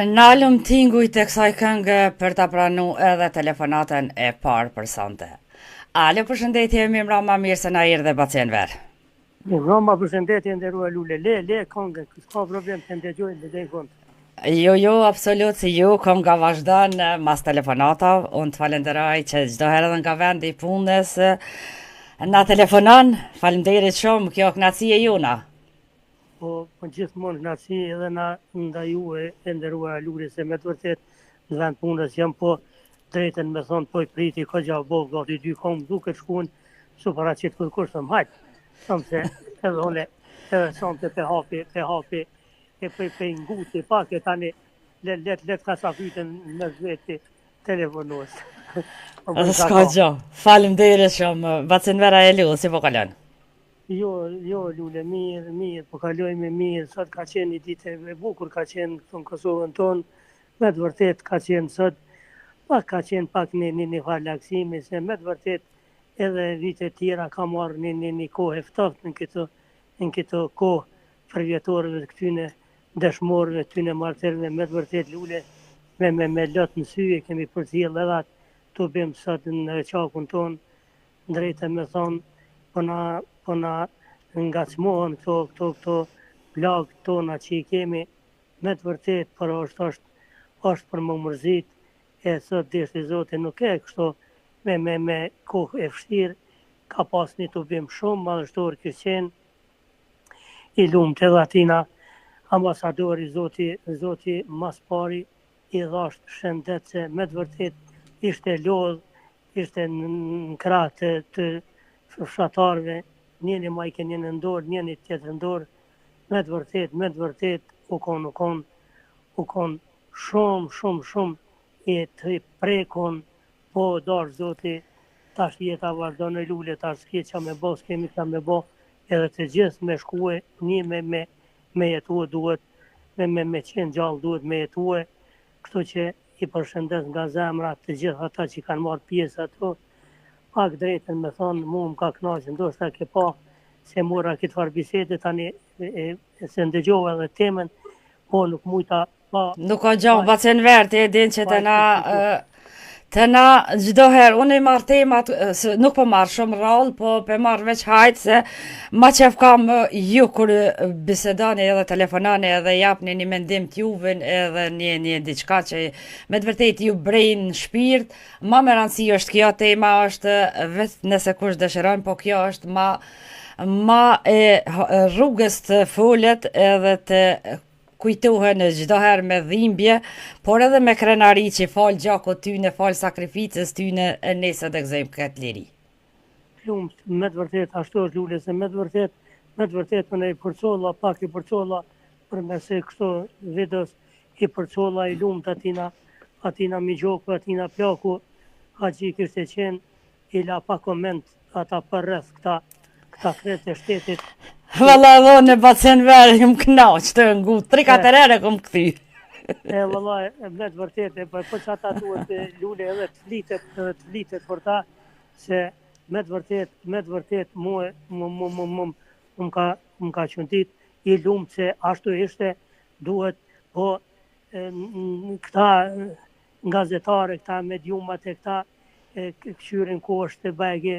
Nalëm tinguj të kësaj këngë për ta pranu edhe telefonatën e parë për sonte. Ale, përshëndetje, mi mrama mirë se na erdhe bacjen verë. Roma, përshëndetje, nderuar Lule. Le këngën, s'ka problem të ndëgjojnë dhe dhe këngë. Jo, absolut si ju, kënga vazhdon mas telefonata. Unë të falenderoj që çdo herë edhe nga vendi i punës na telefonon. Faleminderit shumë, kjo kënaqësi e juna. Po gjithmonë kënaqësi edhe na nda ju e nderuar Lule, se me të vërtet në vend punës jam, po drejtën me thonë po i priti ka gjavë gati 2 këngë duke shkuën su para qitë kërkush të më hajtë. Thëmë se edhe une edhe sonte pe hapi e pe nguti pak e tani let ka sa fytën në zveti telefonues. S'ka gjë. Faleminderit shumë. Bacin vera e lu, si po kalon? Jo, Lule, mirë, po kalojme mirë, sot ka qenë një ditë e bukur, ka qenë këtu në Kosovën tonë, me të vërtet ka qenë sot, ka qenë pak një farë laksimi, se me të vërtet edhe vite tjera ka marrë një kohë eftoft në këto kohë përvjetorëve të këtyne dëshmorëve, këtyne martërve, me të vërtet Lule, me lotë në syje, kemi përcjell edhe atë të bëjmë sot në qakun tonë, drejtë me thonë, po na ngacmohen këto plagë tona që i kemi, me të vërtet, por është për më mërzit, e sot deshti Zotit nuk e kështu me kohë e vështirë, ka pas një të bëjmë shumë madhështor kësjen, i lumë të edhe atina ambasadori Zoti mas pari i dhasht shëndet se me të vërtet ishte lodh, ishte në krah të fshatarve, njëni majke njënë ndorë, njëni tjetër ndorë, me të vërtet u kon shumë i të prekon, po dash Zoti, tash jeta vazhdon e Lule, tash s'ke qa me bo, s'kemi qa me bo, edhe të gjithë me shkue, një me jetue duhet, me qenë gjallë duhet me jetue, kështu që i përshëndes nga zemra të gjithë ata që kanë marrë pjesë ato, pak drejtën me thonë, mu më ka knaqë, ndoshta ke pa, se mora këtë farë bisede, tani se ndëgjova edhe temen, po nuk mujta pa... Nuk ka gjanë bacen verë, e din që të na gjdo herë, unë i marrë temat, nuk po marrë shumë rallë, po pe marrë veç hajtë, se ma qef kam ju kërë bisedani edhe telefonani edhe japni një mendim t'juven edhe një diçka që me të vërtet ju brejnë në shpirt, ma me rëndësi është kjo tema, është vetë nëse kush dëshiron, po kjo është ma e rrugës të folet edhe të kujtohen çdo herë me dhimbje, por edhe me krenari që falë gjakot tyne, falë sakrificës tyne, e nese dhe gëzojmë këtë liri. Lumë, me të vërtet, ashtu është Lule, se me të vërtet më ne i përcolla, pak i përcolla, për mëse kështu videos i përcolla i lumë të atina mi gjoku, atina plaku, ka që i kështë e qenë, i la pa koment ata për rreth këta kretë e shtetit. Valla dho në bacen verë, jëmë knaqë të ngu, 3-4 herë kom këthy. Valla, me të vërtet, po që ata duhet Lule edhe të flitet për ta, se me të vërtet, më ka qëndit, i lumë që ashtu ishte, duhet, po këta gazetare, këta mediumat e këta këshyrin ko është të bajge,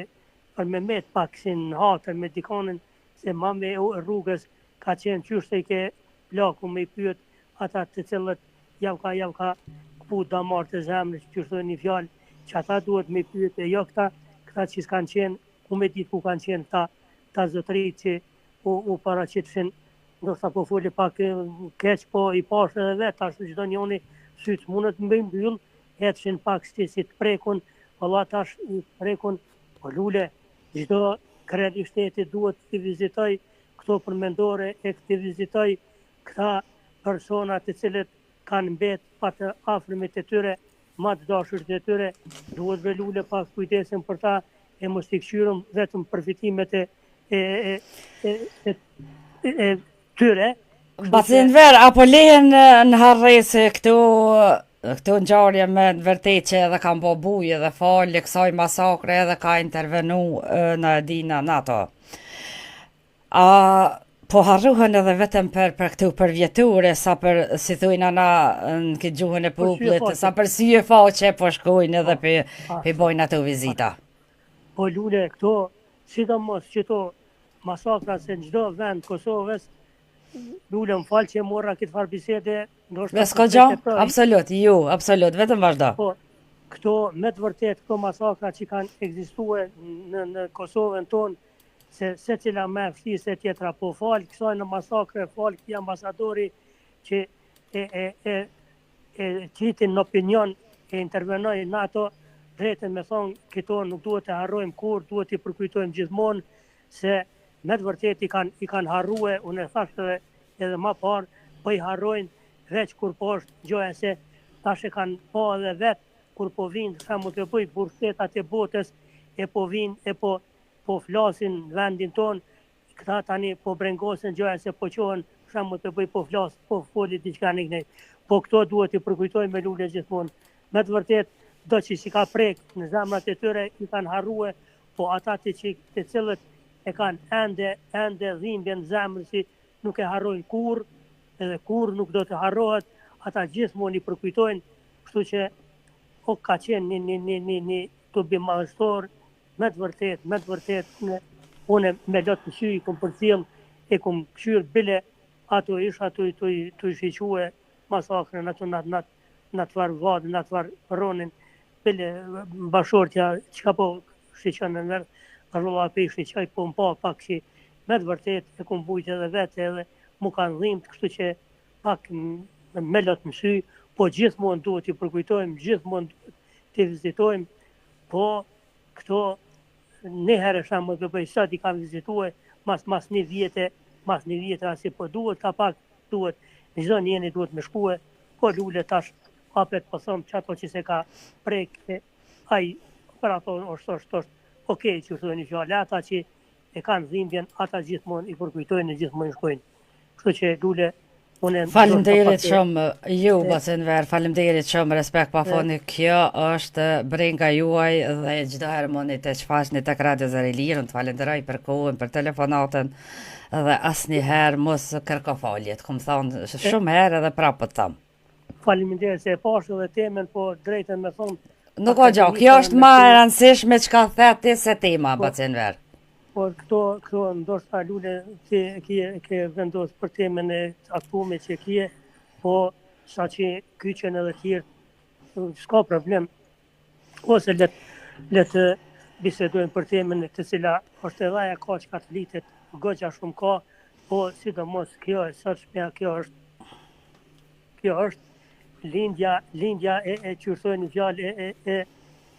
për me met pak si në hatër me dikonin, se ma me rrugës ka qenë qështë i ke plaku me i pyet ata të cilët jav ka këpu damar të zemrë që qështë një fjallë që ata duhet me i pyet e jo këta që s'kanë qenë, ku me ditë ku kanë qenë ta zotërit që u paraqitëshin, ndoshta po foli pak keq, po i pashë edhe vetë, ashtë çdo njoni sytë mundet më bëjmë byllë, hetëshin pak si të prekun, valla tash i prekun, po Lule, çdo kredi shtetit duhet të vizitoj këto përmendore e të vizitoj këta persona të cilët kanë mbet pa të afërmit e tyre, ma të dashurit e tyre, duhet ve Lule pak kujdesin për ta e mos t'i këshyrëm vetëm përfitimet e tyre. Bacin verë, apo lehen në harrese këto ngjarje me vërtet që edhe kanë bo bujë edhe falë kësaj masakre edhe ka intervenu në dina në ato. Po harruhen edhe vetëm për këtu për vjeture, sa për, si thujnë ana në këtë gjuhën e Për syje popullit, faqe. sa për syje faqe po shkojnë edhe Po, pe ashtu, bojnë ato vizita. po lule këto, sidomos qëto masakra se në çdo vend Kosovës, lule më falë që e morra këtë farë bisede, ndoshta S'ka për gjë? 3 Absolut, ju, absolut, vetëm vazhdo. po këto me të vërtet këto masakra që kanë ekzistuar në Kosovën tonë, se cila me fshti se tjetra, po falë kësaj në masakre, falë këti ambasadori që e qitin në opinion, e intervenoj në ato, drejtën me thonë, këto nuk duhet të harrojmë kur, duhet të përkujtojmë gjithmonë, se me të vërtet i kanë harrue, unë e thashtë edhe ma parë, po i harrojnë veç kur po është gjoja se tash e kanë po edhe vetë, kur po vinë, shembull të bëj bursetat e botës, e po vinë, e po flasin në vendin tonë, këta tani po brengosen gjoja se po qohen, shembull të bëj po flas, po foli diçka në kënej. Po këto duhet i përkujtojmë me lule gjithmonë. Me të vërtet, do që si ka prek në zemrat e tyre, i kanë harrue, po ata të cilët e kanë ende dhimbje në zemrë si nuk e harrojnë kur, edhe kur nuk do të harrohet, ata gjithmonë i përkujtojnë, kështu që o ka qenë një tubi madhështor, me të vërtet, unë me lotë të shy i kom përcjell, e kom këshyrë bile, ato isha të shique masakrën, ato në të varë vadë, në të varë ronin, bile bashortja, që ka po shiqën në nërë, rrulla pe i shiqaj, po më pa pak që me të vërtet e kom bujtë edhe vete edhe mu kanë dhimbë, kështu që pak me lotë më shy, po gjithmonë duhet i përkujtojmë, gjithmonë duhet të vizitojmë, po këto një herë shembull të bëj sot i kam vizituar mas një vjete, asi po duhet ka pak, duhet çdo njeri duhet me shkue, po lule tash hapet po them çato që se ka prek ai për ato është okej që thonë fjalë ata që e kanë dhimbjen, ata gjithmonë i përkujtojnë e gjithmonë shkojnë. Kështu që lule Faleminderit shumë ju, Bacenver, faleminderit shumë, respekt pa foni, kjo është brenga juaj dhe çdo herë mundi të shfaqni tek Radio Zëri Lirë, unë të falenderoj për kohën, për telefonatën dhe asnjëherë mos kërko falje, të kom thonë shumë herë edhe prapë po të them. Faleminderit se e pash edhe temën, po drejtën me thonë. Nuk ka gjë, kjo është më e rëndësishme çka the ti se tema, Bacenver. Por këto ndoshta lule ke vendos për temën e aktume që kje, po sa që kyqen edhe tjerë, s'ka problem. Ose letë bisedojmë për temën të cila është edhe aja ka që ka të litet, goxha shumë ka, po sidomos kjo e sërshmja, kjo është lindja e qyrtojnë fjallë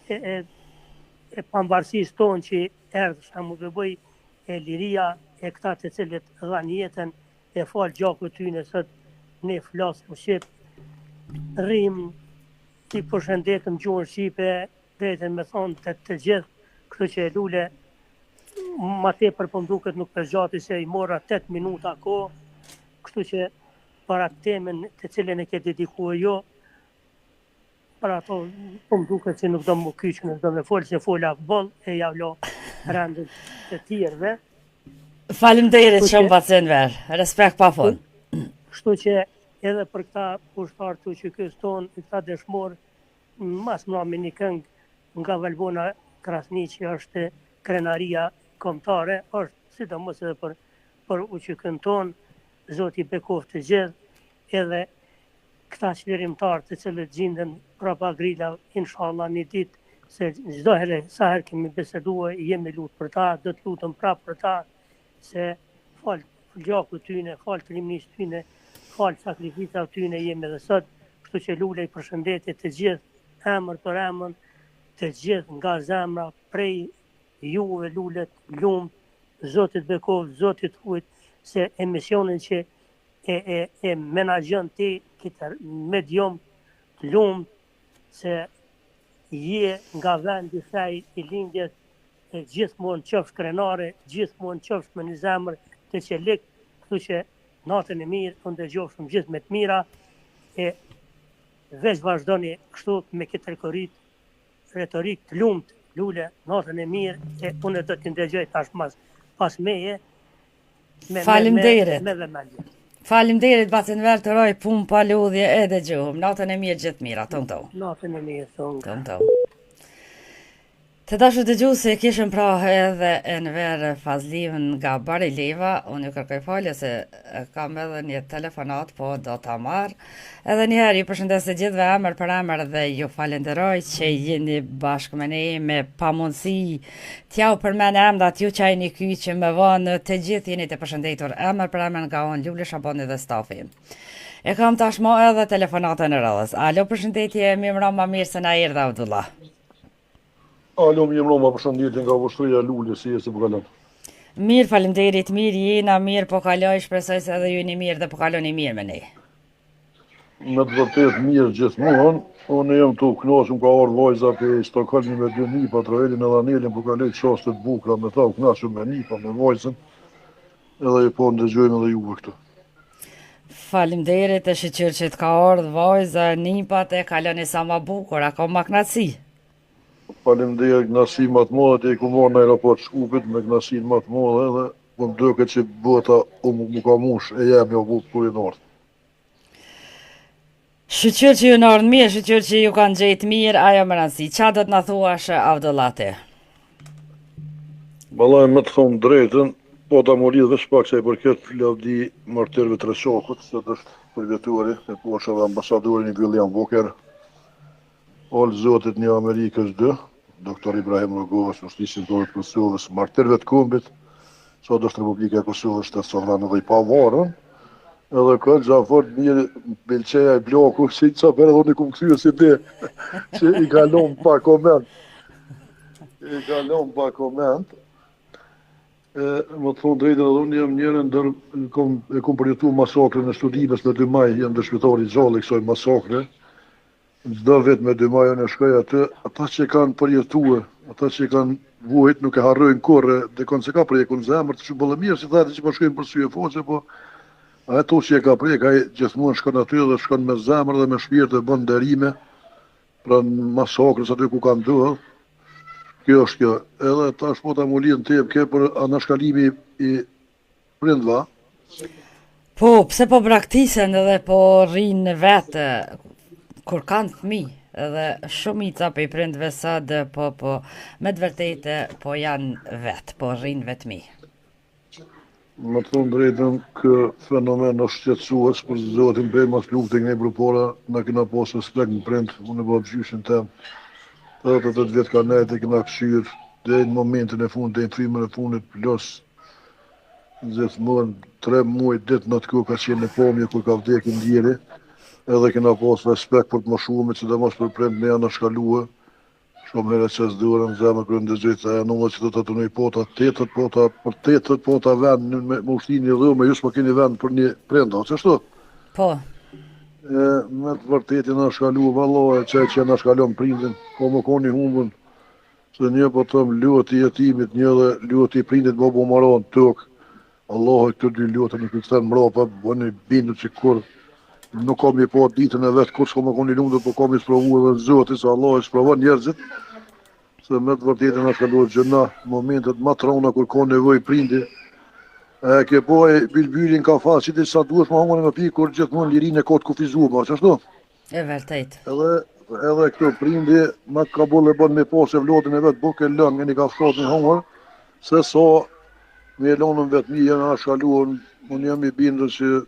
e pambarësisë tonë që erdhë shkamu të bëj e liria e këta të cilët dhanë jetën e falë gjakut tyne sot ne flasëm Shqip, rrim i përshëndetëm gjuhën Shqipe, drejtën me thonë të gjithë, kështu që lule ma tepër po mduket nuk përgjati se i mora 8 minuta ko, kështu që para temën të cilën e ke dedikuar jo, para ato po mduket që nuk do më kyqë, nuk do me folë se fola bëll e javlo randën të tjerëve. Faleminderit shumë Bacenver, respekt pa fund. Kështu që edhe për këta pushtarë të që kësë tonë, këta dëshmorë, mas mëmi një këngë nga Valbona Krasni që është krenaria kombëtare, është sidomos edhe për uqykën tonë, Zoti bekoft të gjithë, edhe këta qlirimtarë të cilët gjindën prapa grila, inshallah një ditë, se çdo herë sa herë kemi biseduar, jemi lutë për ta, do të lutëm prapë për ta, se falë gjakut tyne, falë trimnisht tyne, falë sakrificat tyne jemi dhe sot, kështu që lule i përshëndetit të gjithë, emër për emër, të gjithë nga zemra, prej juve lullet, lumë, Zotit bekov, Zotit hujt, se emisionin që e menaxhon ti këtë medium të lumë, se je nga vendi saj i lindjes, e gjithmonë qofsh krenare, gjithmonë qofsh me një zemër të qelik, kështu që natën e mirë, unë dëgjofshëm gjithë me të mira, e veç vazhdoni kështu me këtë retorik të lumt, lule, natën e mirë, e unë do të ndëgjoj tash pas meje, Faleminderit. Me vëmendje. Faleminderit batin vertëroj punë pa lodhje edhe gjuhëm. Natën e mirë gjithë mira, tonë. Natën e mirë, thonë. Tonë. Të dashur dëgjuesi, kishëm pra edhe Enver Fazliun nga Barileva. Unë ju kërkoj falje se kam edhe një telefonat, po do ta marr. Edhe njëherë ju përshëndes të gjithëve emër për emër dhe ju falenderoj që jeni bashkë me ne me pamundësi t'jau përmend emrat ju që jeni ky që më vonë të gjithë jeni të përshëndetur emër për emër nga unë Lule Shaboni dhe stafi. E kam tashmë edhe telefonatën e radhës. Alo, përshëndetje, mirë mirë se na erdha Abdullah. Alo, mi Roma, përshëndetje nga vështria Lule, si e se po kalon. Mirë, faleminderit, mirë jena, mirë po kaloj, shpresoj se edhe ju jeni mirë dhe po kaloni mirë me ne. Me të vërtet mirë gjithmonë, unë jam të knaqëm ka ardhur vajza për Stockholmi me 2 nipa, Troelin edhe Anelin, po kaloj çaste të bukura me ta, u knaqëm me nipa, me vajzën, edhe i po ndëgjojmë edhe juve këtu. Faleminderit, e shiqyr që të ka ardhur vajza, nipat e kaloni sa ma bukur, a ka ma knaqësi. Faleminderit knasin më të madhe të i ku marrë në aeroport Shkupit me knasin më të madhe edhe po më duket që bota mu ka mush e jemi o bu për i nërtë. Shqyr që ju në ardhë mirë, shqyr që ju kanë gjetë mirë, ajo më rëndësi. Qa do të në thuash Avdollate? Balaj me të thonë drejtën, po ta më lidhë veç pak që i përket lavdi martirëve të Reshokut, se të është përvjetuari, e po është edhe ambasadorin i William Walker. Olë zotit një Amerikës 2, doktor Ibrahim Rogovës, ushtrishin të orë Kosovës, martirëve të kombit, sot është Republika e Kosovës të sovranë edhe i pavarën, edhe këtë gjafort mirë belqeja i bloku, që i qaper edhe unë i kumë këthyë si ti, që i kalon pa koment. Më të thonë drejtë edhe unë jam njërën e kom përjetu masakrën në studimes me 2 maj, jam dëshmitari gjallë i kësoj masakre. Çdo vit me 2 maj unë shkoj aty, ata që kanë përjetue, ata që kanë vuajt nuk e harrojnë kurrë, dekon se ka prekur në zemër të shumë bëllë mirë, si thate që po shkojnë për sy e foqe, po ato që e ka prek, ai gjithmonë shkon aty dhe shkon me zemër dhe me shpirt dhe bën nderime pra në masakrës aty ku kanë ndodhur. Kjo është kjo. Edhe tash po ta mulin të jep ke për anashkalimi i prindva. Po, pse po praktisen edhe po rrinë vetë, kur kanë fëmijë, edhe shumica për i prindve sot, po, me të vërtetë, po janë vetë, po rrinë vetëmi. Më të thonë drejtën, kë fenomen është shqetësues, për zotin bëjmë mas luftë e grupora, na kena posë respekt në prind, unë e bëbë gjyshin tem. 80 vjetë ka nejtë e kena këshyrë, dhe në momentin e fundit, dhe në trimën e fundit, plus gjithmonë 3 muaj ditë në të ku ka qenë në pomje, kur ka vdekin djeri, edhe kena pas respekt për të më shumit, që dhe mos për prind me janë shkaluë, shumë herë që s'durën, zemër për ndëgjit, e nëllë që të të nëj pota, 8 pota, për 8 pota vend, me ushtin një dhume, ju s'po keni vend për një prenda, që shtu? Po. Me të vërtetin në shkaluë, vallohe, që në shkalon prindin, ko më koni humbën, se një po tëmë luat i jetimit, një dhe luat i prindit më bo maron tëk, Allah e këtë 2 luatën i këtë mrapa, bëni bindu që kur nuk kam i po ditën e vetë kur s'ko më koni lumët, po kam i sprovu edhe Zotit, se Allah e sprovon njerëzit, se me të vërtetin në shkalluar gjëna, momentet ma trona kur ka nevoj prindi, e ke po e bilbylin ka faqë, që sa duesh ma hongën e më pi, kur gjithmonë lirin e ka të kufizuar, që ashtu? E vërtet. Edhe këto prindi, ma ka bolle bën me pas e vlodin e vetë, buke lënë, një ka fshat një hongër, se sa me lonën vetë mi, jena shkalluar, unë jam i bindur që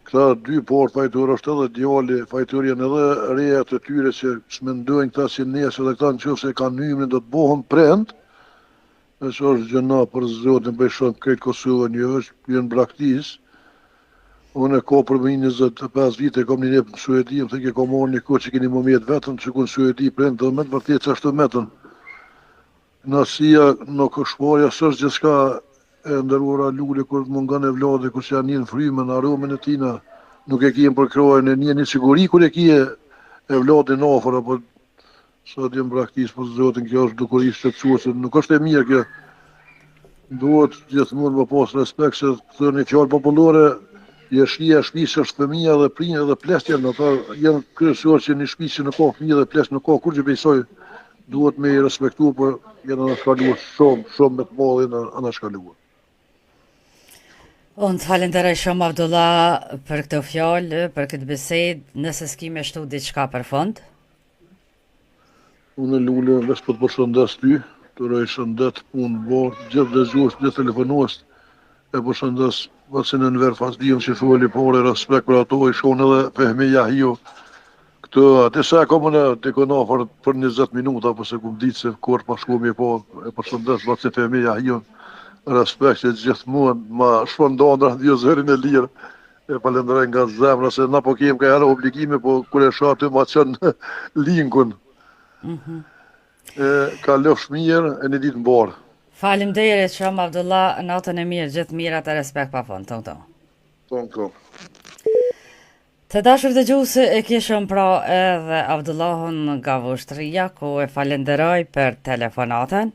këta 2 port fajtur është edhe djali, fajtur janë edhe reja të tyre që shmendojnë këta si nesër dhe këta në qëfë se kanë nymrin do të bohën prend, e që është gjëna për zotin bëjshon këtë Kosovën një është jenë braktis. Unë e ka për më 25 vite, kom një njëpë në Suedi, më thëke kom orë një kohë që keni më mjetë vetën, që ku në Suedi prend dhe me të vërtet që ashtu metën. Nasia nuk është shparja, së është gjithka e ndërura Lule kur të mungan e vlade, kur që janë një në frymën, aromen e tina, nuk e kien për krojën e një siguri kur e kje e vlade në ofër, apo sot jem praktis për zotin, kjo është dukurisht që të suëse, nuk është e mirë kjo. Duhet gjithmonë më pas respekt, se të një fjallë popullore, jeshia shpisë është fëmija dhe prinja dhe plesht janë, ata janë kryesor që një shpisë që nuk ka fëmija dhe plesht nuk ka kur që bejsoj, duhet me i respektu, për janë anashkaluar shumë me të madhe në anashkaluar. Unë të falenderoj shumë Abdullah për këtë fjalë, për këtë bisedë, nëse s'ki me shtu diçka për fond. Unë lule veç për të përshëndes ty, të rej shëndet punë bërë, gjithë dëgjues, gjithë telefonues, e përshëndes vëtsin e në verë fasdion që foli pore, respekt për ato, i shon edhe Fehmi Jahiju. Këtë, atë se e komën e të këna për 20 minuta, përse kum ditë se kur pa shkumi po, e përshëndes vëtsin Fehmi Jahiju, respekt që gjithmonë ma shpëndon radio zërin e lirë, e falenderoj nga zemra, se na po kem ka herë obligime, po kur e shoh aty ma qënë linkun. Kalofsh mirë e një ditë mbarë. Faleminderit shumë Abdullah, natën e mirë, gjithë mirat e respekt pa fond. Ton. Të dashur dëgjues, e kishëm pra edhe Abdullahun nga Vushtria, ku e falenderoj për telefonatën.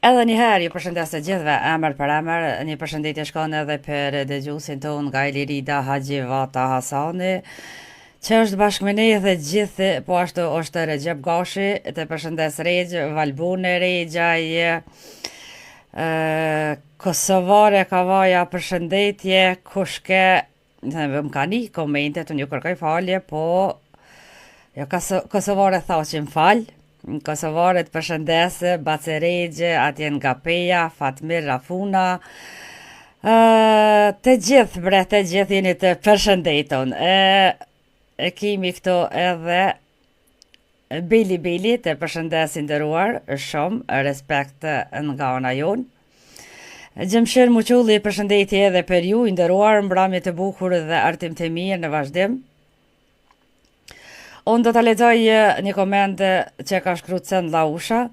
Edhe njëherë ju përshëndes të gjithëve emër për emër, një përshëndetje shkon edhe për dëgjuesin ton nga Ilirida Haxhi Vata Hasani, që është bashkë me ne dhe gjithë, po ashtu është Recep Gashi, të përshëndes Regj, Valbune Regjaj, Kosovare Kavaja, përshëndetje, kushke, më ka një komentet, unë ju kërkoj falje, po jo, Kosovare tha që më falë, Kosovare të përshëndes, Bace Regje, atje nga Peja, Fatmir Rafuna, të gjithë bre, të gjithë jeni të përshëndeton. E kemi këto edhe Bili të përshëndes nderuar, shumë respekt nga ona jonë. Gjemshir Muqulli përshëndetje edhe për ju, nderuar, mbrëmje të bukur dhe artim të mirë në vazhdim. Unë do të lexoj një koment që ka shkruar Cend Lausha.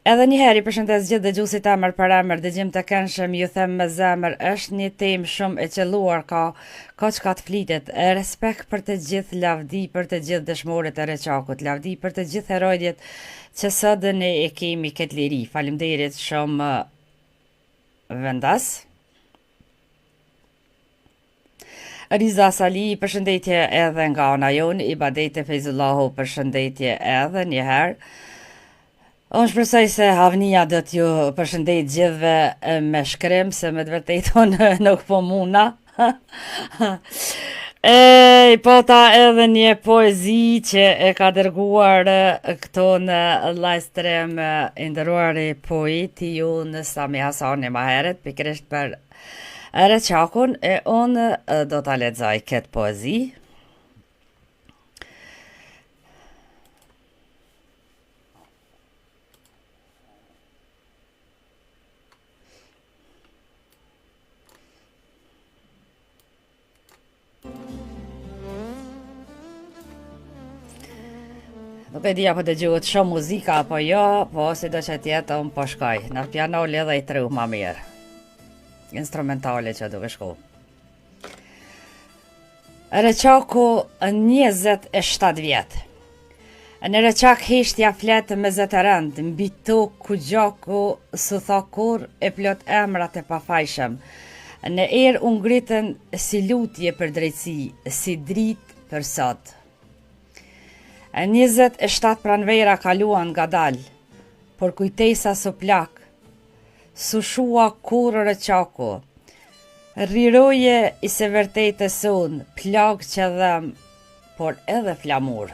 Edhe njëherë i përshëndes gjithë dëgjuesit emër për emër, dëgjim të këndshëm, ju them me zemër, është një temë shumë e qelluar, ka çka të flitet, respekt për të gjithë, lavdi për të gjithë dëshmorët e Reçakut, lavdi për të gjithë herojët që sot ne e kemi këtë liri. Faleminderit shumë Vendas. Riza Sali, përshëndetje edhe nga ona jonë, Ibadete Fejzullahu, përshëndetje edhe njëherë. Unë shpresoj se Havnia do t'ju përshëndet gjithve me shkrim, se me të vërtetë unë nuk po muna. Po ta edhe një poezi që e ka dërguar këto në live stream i nderuari poeti ju në Sami Hasani ma heret, pikërisht për Reçakun, e unë do t'a lexoj këtë poezi. Nuk e di apo dëgjohet shumë muzika apo jo, po si do që tjetë unë po shkoj. Në piano lidhe i tru ma mirë. Instrumentale që duke shku. Reçaku 27 vjetë. Në Reçak hishtja fletë me zëtërënd, mbi tokë ku gjaku së tha kur e plot emrat e pafajshëm. Në erë unë ngritën si lutje për drejtësi, si dritë për sot. 27 pranvera kaluan nga dalë, por kujtesa së plak, su shua kur Reçaku, rriroje i se vërtetës unë, plak që dhem, por edhe flamur.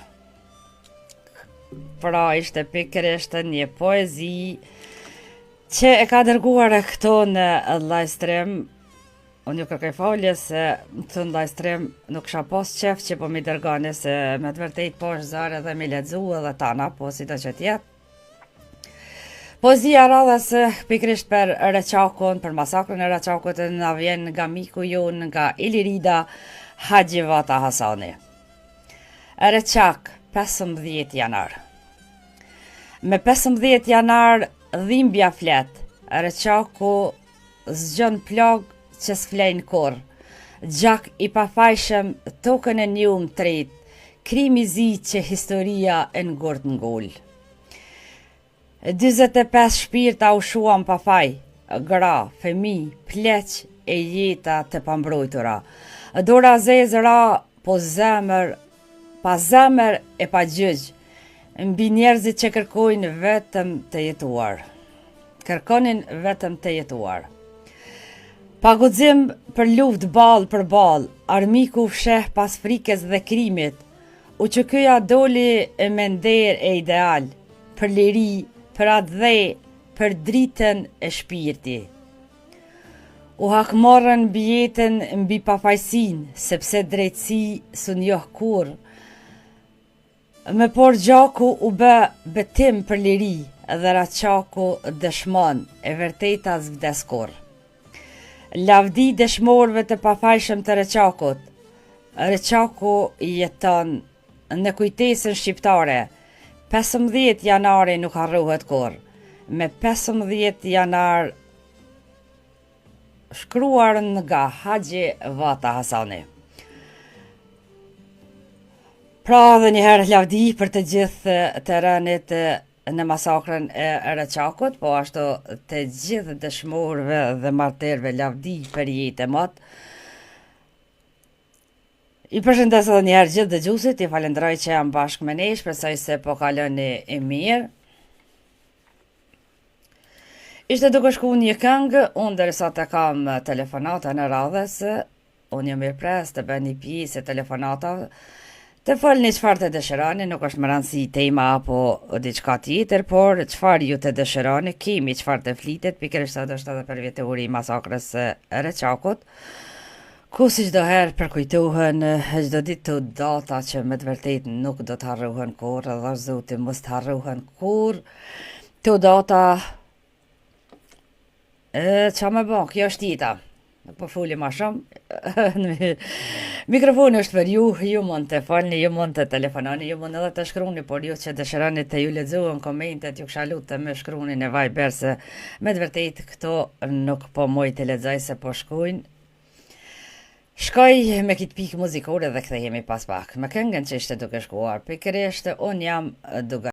Pra ishte pikërisht një poezi që e ka dërguar këto në live stream. Unë ju kërkoj falje se të live stream nuk kisha pas qef që po mi dërgane, se me të vërtet po është zare dhe mi lexu edhe tana, po si të që tjetë. Poezia radhës pikërisht për Reçakun, për masakrën e Reçakut, na vjen nga miku jon, nga Ilirida Haxhi Vata Hasani. Reçak, 15 janar. Me 15 janar dhimbja flet, Reçaku zgjon plag që s'flejnë kur, gjak i pafajshëm tokën e njum tret, krimi zi që historia e ngurt ngull. 25 shpirta u shuan pa faj, gra, femi, pleq e jeta të pambrojtura. Dora zezëra, po zemër, pa zemër e pa gjyq, mbi njerëzit që kërkojnë vetëm të jetuar. Kërkonin vetëm të jetuar. Pa guxim për luftë ball për ball, armiku fsheh pas frikës dhe krimit, u që kyja doli me nder e ideal, për liri, për atë dhe, për dritën e shpirti. U hakmarrën mbi jetën mbi pafajsin, sepse drejtësi su njoh kur. Me por gjaku u bë betim për liri, dhe raqaku dëshmon, e vërteta s'vdes kur. Lavdi dëshmorëve të pafajshëm të Reçakut. Reçaku jeton në kujtesën shqiptare. 15 janari nuk harrohet kur. Me 15 janar shkruar nga Haxhi Vata Hasani. Pra dhe njëherë lavdi për të gjithë të rënit në masakrën e Reçakut, po ashtu të gjithë dëshmorëve dhe martyrëve lavdi për jetë e mot. I përshëndes edhe njëherë gjithë dëgjuesit, i falenderoj që jam bashkë me ne, shpresoj se po kaloni e mirë. Ishte duke shku një këngë, unë derisa të kam telefonata në radhës, unë jam mirëpres të bëni pjesë e telefonata. Të folni çfarë të dëshironi, nuk është më rëndësi tema apo diçka tjetër, por çfarë ju të dëshironi, kemi çfarë të flitet, pikërisht është edhe për vjetëri i masakrës së Reçakut, ku si çdo herë përkujtohen çdo ditë të data që me të vërtetë nuk do të harrohen kur, edhe zoti mos të harrohen kur. Të data qa me bon, kjo është jeta. Po foli ma shumë. Mikrofoni është për ju mund të falni, ju mund të telefonani, ju mund edhe të shkruni, por ju që dëshironi të ju lexohen komentet, ju kisha lutë të më shkruni në Viber, se me të vërtetë këto nuk po moj të lexoj se po shkojnë. Shkoj me kitë pikë muzikore dhe kthehemi pas pak. Me këngën që ishte duke shkuar, pikërisht unë jam duke